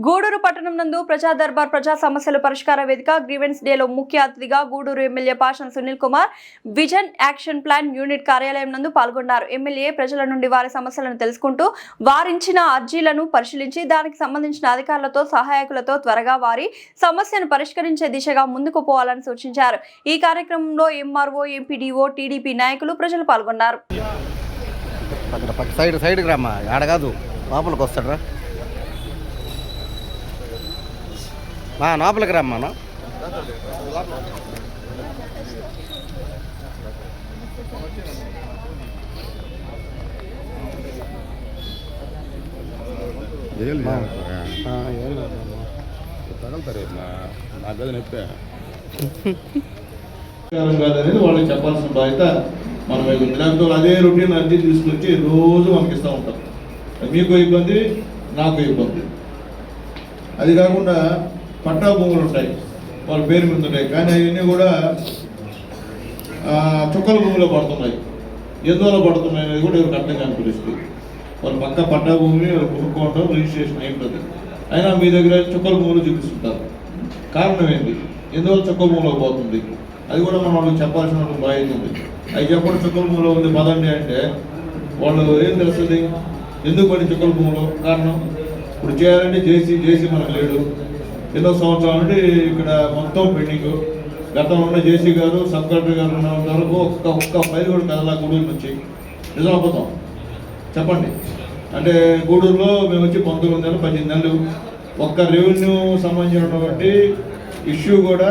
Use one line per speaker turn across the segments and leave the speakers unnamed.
గూడూరు పట్టణం నందు ప్రజా దర్బార్ ప్రజా సమస్యల పరిష్కార వేదిక గ్రీవెన్స్ డేలో ముఖ్య అతిథిగా Guduru MLA Pasham Sunil Kumar vision action plan unit కార్యాలయం నందు పాల్గొన్నారు. ఎమ్మెల్యే ప్రజల నుండి వారి సమస్యలను తెలుసుకుంటూ వారించిన అర్జీలను పరిశీలించి దానికి సంబంధించిన అధికారులతో సహాయకులతో త్వరగా వారి సమస్యను పరిష్కరించే దిశగా ముందుకు పోవాలని సూచించారు. ఈ కార్యక్రమంలో ఎంఆర్ఓ, ఎంపీడీఓ, టీడీపీ నాయకులు ప్రజలు పాల్గొన్నారు.
లోపలికి రమ్మా.
తగలుతారు నా గది నొప్పి కాదనేది వాళ్ళకి చెప్పాల్సిన బాధ్యత మన మీద ఉంది. దాంతో అదే రొటీన్ అర్జీ తీసుకొచ్చి రోజు మనకి ఇస్తూ ఉంటాం. మీకు ఇబ్బంది, నాకు ఇబ్బంది. అది కాకుండా పట్టా భూములు ఉంటాయి, వాళ్ళ పేరు మీద ఉంటాయి, కానీ అవన్నీ కూడా చుక్కల భూమిలో పడుతున్నాయి. ఎందువల్ల పడుతున్నాయి అనేది కూడా ఎవరికి అర్థం కాని పరిస్థితి. వాళ్ళు పక్క పట్టా భూమిని కొనుక్కోవడం, రిజిస్ట్రేషన్ అయి ఉంటుంది, అయినా మీ దగ్గర చుక్కల భూములు చూపిస్తుంటారు. కారణం ఏంటి? ఎందువల్ల చుక్కల భూమిలో పోతుంది? అది కూడా మనం వాళ్ళకి చెప్పాల్సిన బాధ్యత ఉంది. అవి చెప్పడం చుక్కల భూమిలో ఉంది పదండి అంటే వాళ్ళు ఏం తెలుస్తుంది? ఎందుకు పడి చుక్కల భూమిలో? కారణం ఇప్పుడు చేయాలంటే జేసీ మనకు లేడు. ఎన్నో సంవత్సరాల నుండి ఇక్కడ మొత్తం పెండింగ్. గతంలో జేసీ గారు, సబ్ కలెక్టర్ గారు ఉన్నంత వరకు ఒక్క ఫైల్ కూడా కదలా గూడూరు నుంచి. నిజం అబద్ధం చెప్పండి. అంటే గూడూరులో మేము వచ్చి 19 నెలలు 18 నెలలు ఒక్క రెవెన్యూ సంబంధించినటువంటి ఇష్యూ కూడా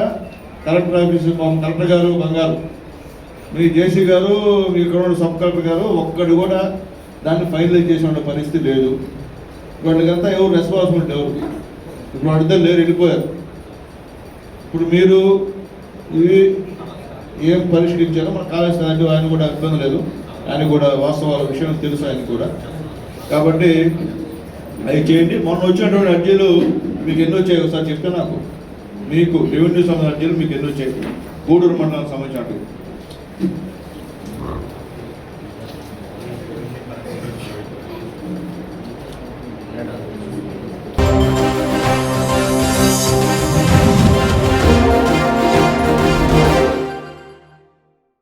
కలెక్టర్ ఆఫీసు కలెక్టర్ గారు బంగారు, మీ జేసీ గారు, మీ ఇక్కడ సబ్ కలెక్టర్ గారు ఒక్కడు కూడా దాన్ని ఫైనలైజ్ చేసిన పరిస్థితి లేదు. వాటికంతా ఎవరు రెస్పాన్సిబిలిటీ? ఎవరు? ఇప్పుడు అడితే లేరు, వెళ్ళిపోయారు. ఇప్పుడు మీరు ఇవి ఏం పరిష్కరించారో మనకు కావాల్సిన ఆయన కూడా ఇబ్బంది లేదు, ఆయన కూడా వాస్తవాల విషయం తెలుసు ఆయన కూడా. కాబట్టి అవి చేయండి. మొన్న వచ్చినటువంటి అర్జీలు మీకు ఎన్నో వచ్చాయి ఒకసారి చెప్తే నాకు. మీకు రెవెన్యూ సంబంధించిన అర్జీలు మీకు ఎన్నో వచ్చాయి గూడూరు మండలానికి సంబంధించినట్టు?